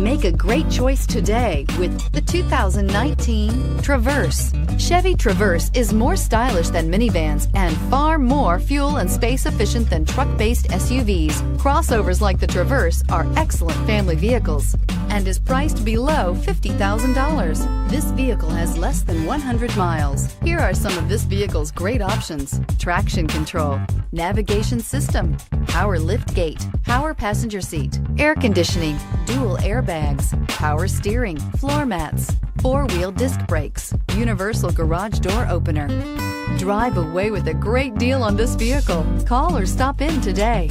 Make a great choice today with the 2019 Traverse. Chevy Traverse is more stylish than minivans and far more fuel and space efficient than truck-based SUVs. Crossovers like the Traverse are excellent family vehicles and is priced below $50,000. This vehicle has less than 100 miles. Here are some of this vehicle's great options: traction control, navigation system, power lift gate, power passenger seat, air conditioning, dual airbags, power steering, floor mats, four-wheel disc brakes, universal garage door opener. Drive away with a great deal on this vehicle. Call or stop in today.